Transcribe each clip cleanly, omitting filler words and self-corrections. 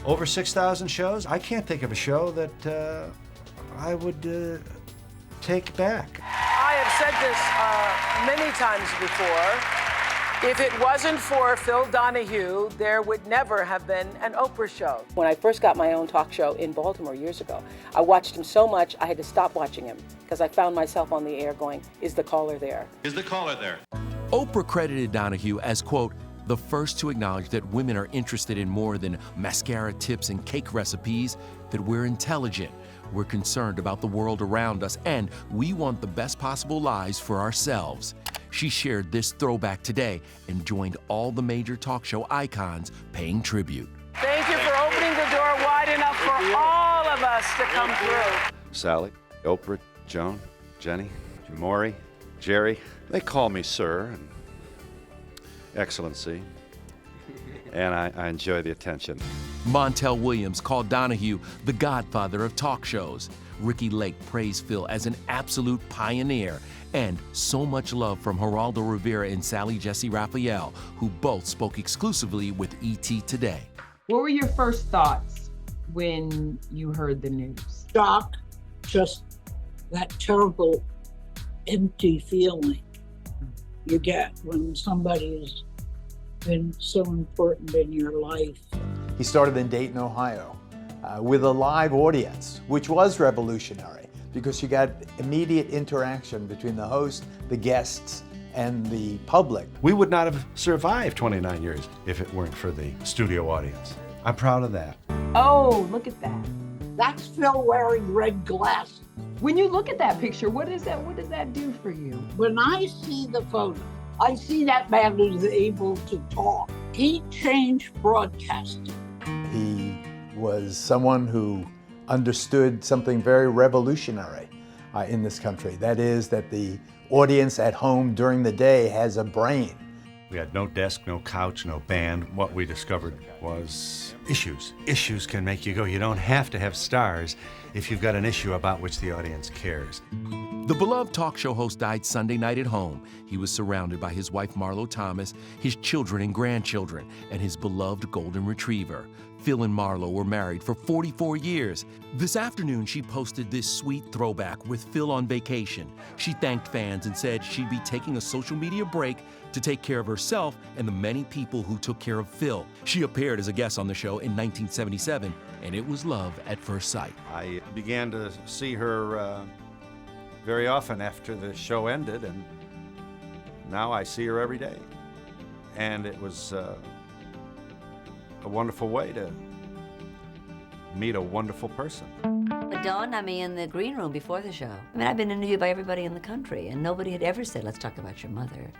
Over 6,000 shows. I can't think of a show that I would take back. I have said this many times before. If it wasn't for Phil Donahue, there would never have been an Oprah show. When I first got my own talk show in Baltimore years ago, I watched him so much I had to stop watching him because I found myself on the air going, is the caller there? Is the caller there? Oprah credited Donahue as, quote, the first to acknowledge that women are interested in more than mascara tips and cake recipes, that we're intelligent, we're concerned about the world around us, and we want the best possible lives for ourselves. She shared this throwback today and joined all the major talk show icons paying tribute. Thank you for opening the door wide enough for all of us to come through. Sally, Oprah, Joan, Jenny, Maury, Jerry. They call me sir and excellency, and I enjoy the attention. Montel Williams called Donahue the godfather of talk shows. Ricky Lake praised Phil as an absolute pioneer, and so much love from Geraldo Rivera and Sally Jessy Raphael, who both spoke exclusively with ET Today. What were your first thoughts when you heard the news? Shock, just that terrible, empty feeling you get when somebody has been so important in your life. He started in Dayton, Ohio, with a live audience, which was revolutionary because you got immediate interaction between the host, the guests, and the public. We would not have survived 29 years if it weren't for the studio audience. I'm proud of that. Oh, look at that. That's Phil wearing red glasses. When you look at that picture, what does that do for you? When I see the photo, I see that man who's able to talk. He changed broadcasting. He was someone who understood something very revolutionary in this country. That is that the audience at home during the day has a brain. We had no desk, no couch, no band. What we discovered was issues. Issues can make you go. You don't have to have stars if you've got an issue about which the audience cares. The beloved talk show host died Sunday night at home. He was surrounded by his wife Marlo Thomas, his children and grandchildren, and his beloved golden retriever. Phil and Marlo were married for 44 years. This afternoon, she posted this sweet throwback with Phil on vacation. She thanked fans and said she'd be taking a social media break to take care of herself and the many people who took care of Phil. She appeared as a guest on the show in 1977, and it was love at first sight. I began to see her very often after the show ended, and now I see her every day. And it was a wonderful way to meet a wonderful person. It dawned on me in the green room before the show. I mean, I've been interviewed by everybody in the country, and nobody had ever said, let's talk about your mother.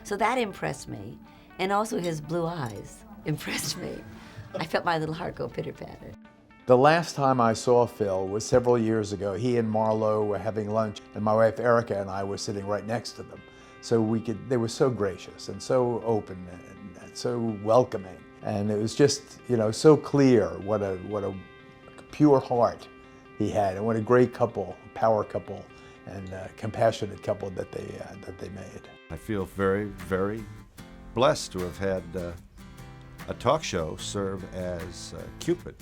So that impressed me, and also his blue eyes impressed me. I felt my little heart go pitter-patter. The last time I saw Phil was several years ago. He and Marlo were having lunch, and my wife Erica and I were sitting right next to them. So they were so gracious and so open and so welcoming. And it was just, so clear what a pure heart he had, and what a great couple, power couple, and compassionate couple that they made. I feel very, very blessed to have had a talk show serve as Cupid.